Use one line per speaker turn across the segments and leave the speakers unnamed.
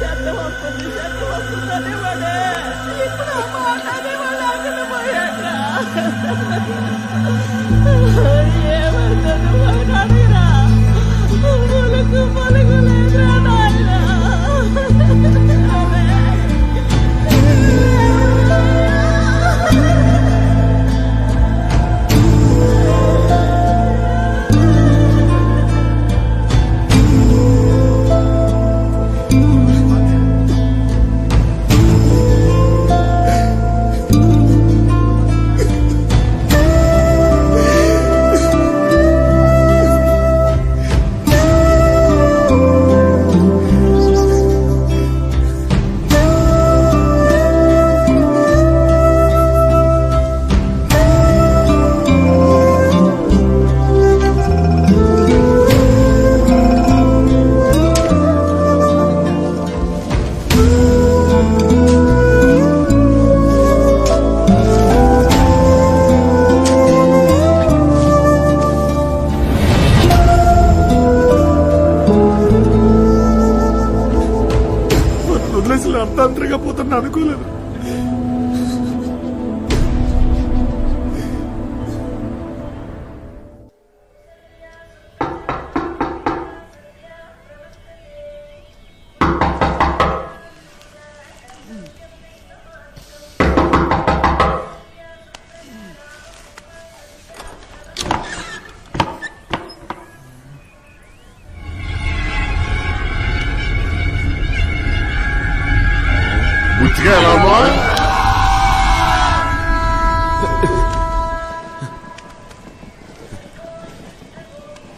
శబ్దం వస్తుందని వాడే ఇప్పుడు మాట్లాడే వాళ్ళు అక్కడ పోయాడ్రా. ఏమవుతుంది మాట్లాడిరా పలుకు లేదురా నాయన.
అర్థంతరంగా పోతున్నా అనుకోలేదు.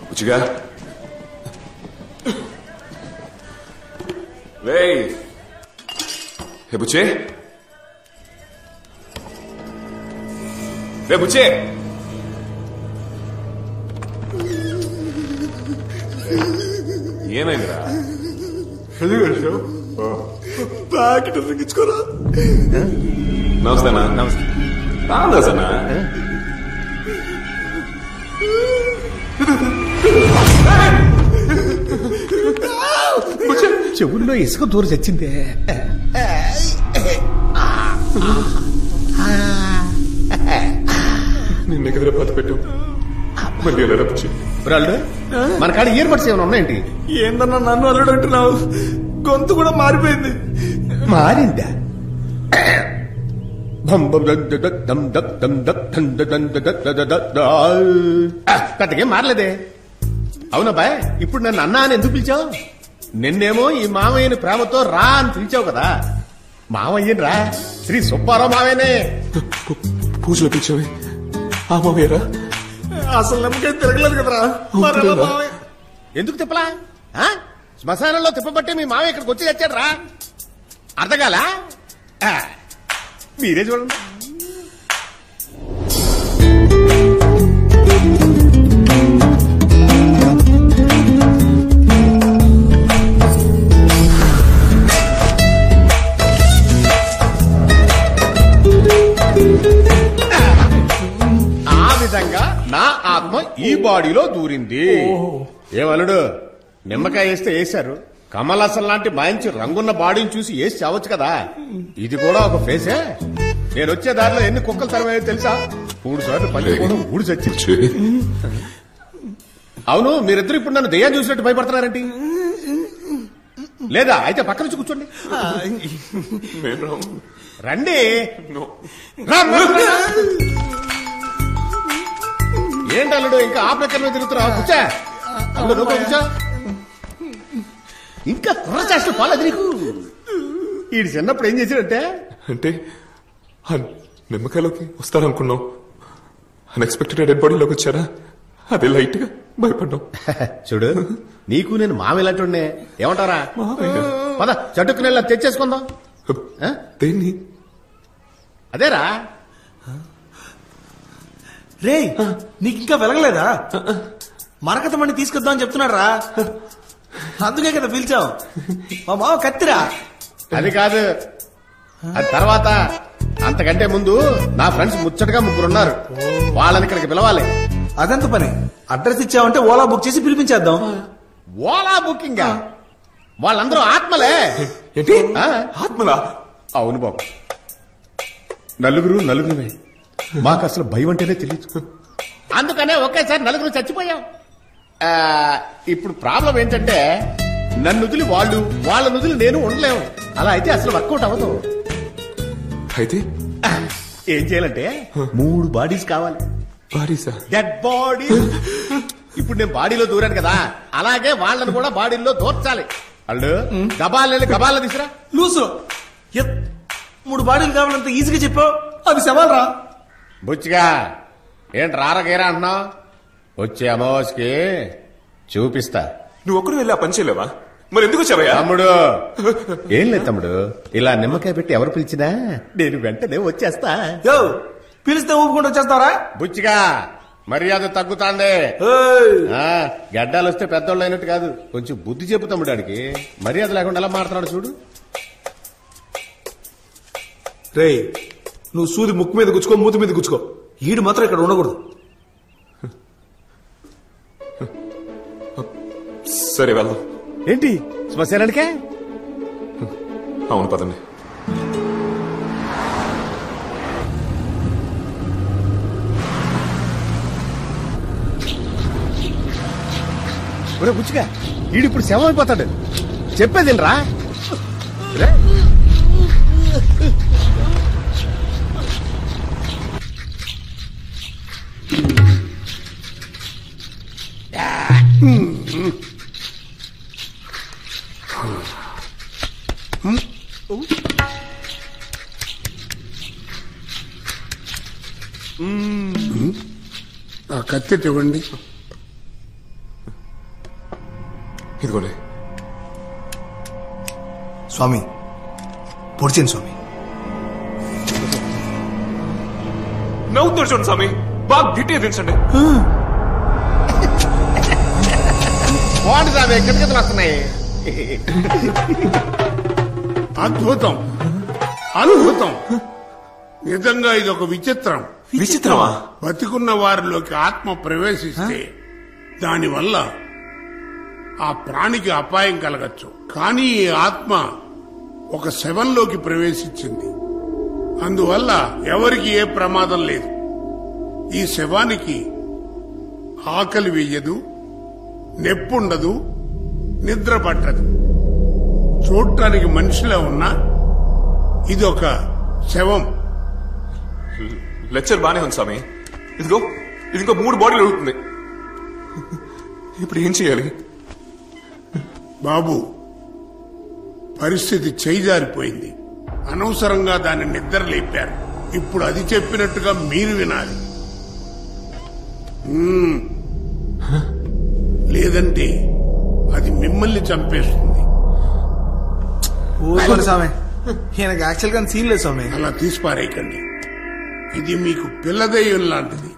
బుచ్చిగా వేయ్. హే బుచ్చే, రే బుచ్చే. ఏమైందిరా?
ప్యాకెట్ తగ్గించుకోరా.
నమస్తేనా?
నమస్తే.
రామదాసనా?
చెవుల్లో ఇసుక దూరం చచ్చిందే.
నిన్న దగ్గర పాత పెట్టావు, మళ్ళీ ఎలా రప్పించి
మన కాడ ఇయర్ బడ్స్ ఏమైనా ఉన్నాయండి?
ఏందన్నా నన్ను అల్లుడు అంటున్నావు? గొంతు కూడా మారిపోయింది.
మారిందా? పెద్దగేం మారలేదే. అవునా బాయ్, ఇప్పుడు నన్ను అన్నా అని ఎందుకు పిలిచావు? నిన్నేమో ఈ మామయ్యని ప్రేమతో రా అని పిలిచావు కదా. మామయ్యని రా, శ్రీ సుబ్బారావు మావయ్యనే.
పూజలో పిలిచావే ఆ మామయ్యరా?
అసలు నమ్మకం తిరగలేదు కదరా.
ఎందుకు తిప్పలా? శ్మశానంలో తిప్పబట్టే మీ మామయ్య ఇక్కడికి వచ్చి తెచ్చాడు రా. అర్థగాల? మీరే చూడండి. ఆ విధంగా నా ఆత్మ ఈ బాడీలో దూరింది. ఏమలుడు, నిమ్మకాయ వేస్తే వేశారు, కమలాసన్ లాంటి మంచి రంగున్న బాడీని చూసి వేసి చావచ్చు కదా. ఇది కూడా ఒక ఫేసే. నేను వచ్చే దారిలో ఎన్ని కుక్కలు తరమయ్యో తెలుసా? 3 సార్లు పని కూడా ఊడి చచ్చి. అవును, మీరిద్దరు ఇప్పుడు నన్ను దెయ్యం చూసినట్టు భయపడుతున్నారేంటి? లేదా అయితే పక్క నుంచి కూర్చోండి. రండి. ఏంటల్లుడు ఇంకా ఆ ప్రకారమే తిరుగుతున్నావు? కూర్చా. కూర్చో. ఇంకా కుర్ర చేష్టలు పోలేదు నీకు. ఈడు చిన్నప్పుడు ఏం చేశాడంటే,
అంటే నిమ్మకాయలోకి వస్తారనుకున్నాం, అన్ఎక్స్పెక్టెడ్ డెడ్ బాడీలోకి వచ్చారా? అదే లైట్ గా భయపడ్డాం.
చూడు, నీకు నేను మామ ఇలాంటి ఏమంటారా? పద చటుకు నెల తెచ్చేసుకుందాం.
దేన్ని?
అదేరా.
రే, నీకు ఇంకా వెలగలేదా? మరకతమణి తీసుకొద్దాం అని చెప్తున్నాడు రా. అందుకే కదా పిలిచావు. మా మావ కత్తిరా.
అది కాదు, అది తర్వాత. అంతకంటే ముందు నా ఫ్రెండ్స్ ముచ్చటగా 3 ఉన్నారు. వాళ్ళని ఇక్కడికి పిలవాలి.
అదంత పని. అడ్రస్ ఇచ్చావంటే ఓలా బుక్ చేసి పిలిపించేద్దాం.
ఓలా బుకింగ్? వాళ్ళందరూ ఆత్మలే.
ఏంటి
ఆ?
ఆత్మలా?
అవును బాబు, నలుగురుమే. మాకు అసలు భయం అంటేనే తెలియదు. అందుకనే ఒకేసారి నలుగురు చచ్చిపోయాం. ఇప్పుడు ప్రాబ్లం ఏంటంటే నన్ను వదిలి వాళ్ళు, వాళ్ళ వదిలి నేను ఉండలేము. అలా అయితే అసలు వర్కౌట్ అవ్వదు.
అయితే
ఏం చేయాలంటే 3 బాడీస్ కావాలి.
బాడీసా?
Dead body. ఇప్పుడు నేను బాడీలో దూరాను కదా, అలాగే వాళ్ళని కూడా బాడీలో దూర్చాలి. వాళ్ళు గబాల తీసురా.
లూసు 3 బాడీలు కావాలంత ఈజీగా చెప్పావు, అది సవాల్ రా.
బుచ్చిగా ఏంటి రారగేరా అంటున్నావు? వచ్చే అమావాస్యకి చూపిస్తా.
నువ్వు ఒక్కడు వెళ్ళి ఆ పని చేయలేవా? మరి ఎందుకు వచ్చావయ్యా?
తమ్ముడు ఏం లేదు తమ్ముడు, ఇలా నిమ్మకాయ పెట్టి ఎవరు పిలిచినా నేను వెంటనే వచ్చేస్తా.
యో పిలిస్తే ఊపుకుంటూ వచ్చేస్తారా?
బుచ్చిగా మర్యాద తగ్గుతాంది. గడ్డాలు వస్తే పెద్దోళ్ళు అయినట్టు కాదు, కొంచెం బుద్ధి చెప్పు తమ్ముడు. ఆడికి మర్యాద లేకుండా ఎలా మాట్లాడు చూడు.
రే నువ్వు సూది ముక్కు మీద గుచ్చుకో, మూతి మీద గుచ్చుకో, ఈడు మాత్రం ఇక్కడ ఉండకూడదు.
సరే వెళ్దాం.
ఏంటి శ్మశానానికే?
అవును పదండి.
ఒరే బుచ్చిగా, ఈడిప్పుడు శవం అయిపోతాడు. చెప్పేది రా.
ఆ కత్తి ఇవ్వండి.
ఇదిగోండి.
స్వామి పొడిచింది స్వామి.
నవ్వుతారు చూడండి స్వామి, బాగా గిట్టే దించండి.
బాగుంది స్వామి, కిటకిటలు వస్తున్నాయి.
అద్భుతం, అద్భుతం. నిజంగా ఇది ఒక విచిత్రం.
విచిత్రమా?
బతికున్న వారిలోకి ఆత్మ ప్రవేశిస్తే దానివల్ల ఆ ప్రాణికి అపాయం కలగచ్చు. కానీ ఈ ఆత్మ ఒక శవంలోకి ప్రవేశించింది, అందువల్ల ఎవరికి ఏ ప్రమాదం లేదు. ఈ శవానికి ఆకలి వెయ్యదు, నెప్పుండదు, నిద్ర పట్టదు. చూడటానికి మనిషిలా ఉన్నా ఇదొక శవం.
లెక్చర్ బానే ఉంది స్వామి. ఇదిగో ఇది ఇంకో 3 బాడీలు అడుగుతుంది. ఇప్పుడు ఏం చేయాలి?
బాబు పరిస్థితి చేయిజారిపోయింది. అనవసరంగా దాన్ని నిద్ర లేపారు. ఇప్పుడు అది చెప్పినట్టుగా మీరు వినాలి. లేదంటే అది మిమ్మల్ని చంపేస్తుంది.
స్వామి ఈయనకి యాక్చువల్ గా సీన్ లేదు స్వామి.
అలా తీసిపారేయకండి. ఇది మీకు పిల్లదయ్యం లాంటిది.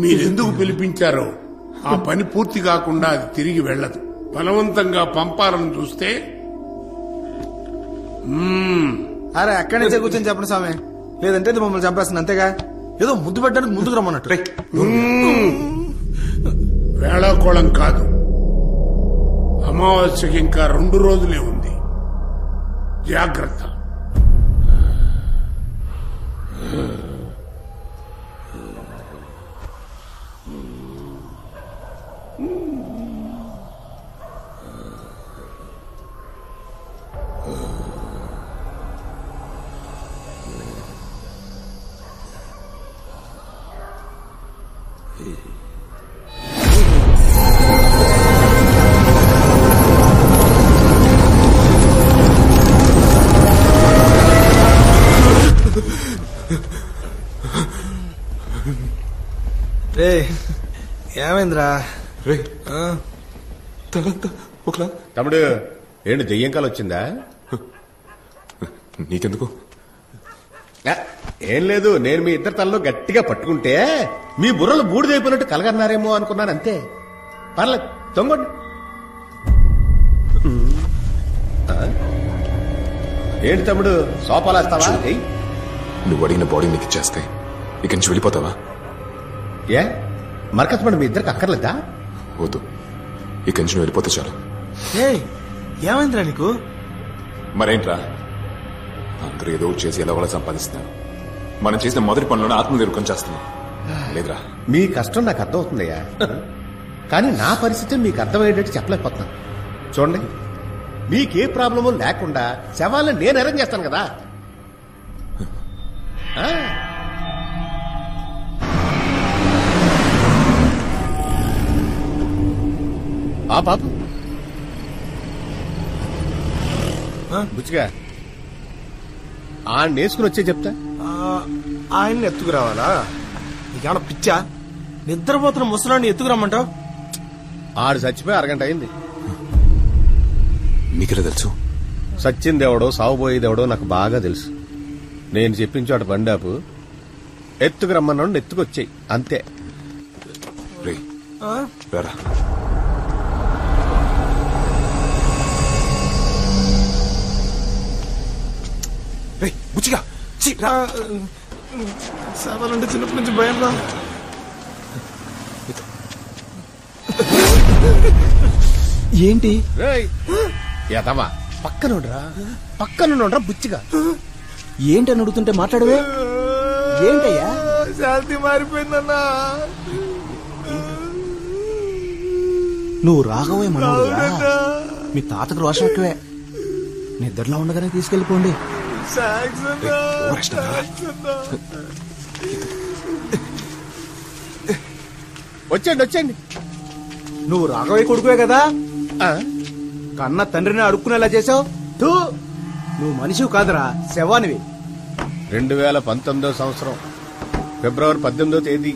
మీరెందుకు పిలిపించారో ఆ పని పూర్తి కాకుండా అది తిరిగి వెళ్లదు. బలవంతంగా పంపాలని చూస్తే
అరే అక్కడి నుంచే కూర్చొని చెప్పండి స్వామి, లేదంటే ఇది మమ్మల్ని చంపేస్తుంది. అంతేగా ఏదో ముద్దు పెట్టడానికి ముందుకు రమ్మన్నట్టు.
వేళాకోళం కాదు. అమావాస్యకి ఇంకా 2 రోజులే ఉంది. జాగ్రత్త.
రే ఏమైందిరా?
రే ఒకలా.
తమ్ముడు ఏంటి దెయ్యం కాలు వచ్చిందా?
నీకెందుకు?
ఏం లేదు, నేను మీ ఇద్దరు తనలో గట్టిగా పట్టుకుంటే మీ బుర్రలు బూడిదైపోయినట్టు కలగన్నారేమో అనుకున్నాను, అంతే. పర్లేదు తొంగండి. ఏంటి తమ్ముడు సోపాలేస్తావా?
నువ్వు అడిగిన బాడీ నీకు ఇచ్చేస్తే ఇక్కడి నుంచి వెళ్ళిపోతావా?
ఏ మరకత్మడు మీ ఇద్దరికి అక్కర్లేదా?
వద్దు, ఇక్కడి నుంచి వెళ్ళిపోతే చాలు.
ఏమైందిరా నీకు?
మరేంట్రా అందరూ ఏదో ఒకటి చేసి ఎలా వాళ్ళ సంపాదిస్తున్నారు. మనం చేసిన మొదటి పనులను ఆత్మనిర్భరం చేస్తున్నాం లేదురా.
మీ కష్టం నాకు అర్థమవుతుందయ్యా, కానీ నా పరిస్థితి మీకు అర్థమయ్యేటట్టు చెప్పలేకపోతున్నాను. చూడండి, మీకే ప్రాబ్లము లేకుండా శవాలను నేను అరేంజ్ చేస్తాను కదా. ఆ పాప బుచ్చిగా ఆ నేసుకుని వచ్చే చెప్తా.
ఆయన్ని ఎత్తుకురావాలా? నీకేమన్నా పిచ్చా? నిద్రపోతున్న ముసలాన్ని ఎత్తుకురమ్మంటావు?
ఆడు చచ్చిపోయి అరగంట అయింది.
మీకెలా తెలుసు?
సచ్చిందెవడో సాగుపోయేదెవడో నాకు బాగా తెలుసు. నేను చెప్పిన చోట బండాపు ఎత్తుకు రమ్మన్నాడు, ఎత్తుకొచ్చాయి అంతే.
రేయ్, రారా. రేయ్ బుచ్చిగా,
శవాలంటే చిన్నప్పటి నుంచి భయం రా. ఏంటి
ఎదవా పక్కనుండ్రా బుచ్చిగా.
ఏంటని అడుగుతుంటే మాట్లాడవే? ఏంటయ్యా? శాంతి మారిపోయిందన్నా. నువ్వు రాఘవే మనోడుగా? మీ తాతకు రోషం ఎక్కువే. నిద్రలో ఉండగానే తీసుకెళ్ళిపోండి.
వచ్చండి.
నువ్వు రాఘవయ్య కొడుకువే కదా? కన్న తండ్రిని అడుక్కునేలా చేసావు. నువ్వు మనిషివి కాదురా, శవానివి.
2019 సంవత్సరం ఫిబ్రవరి 18వ తేదీ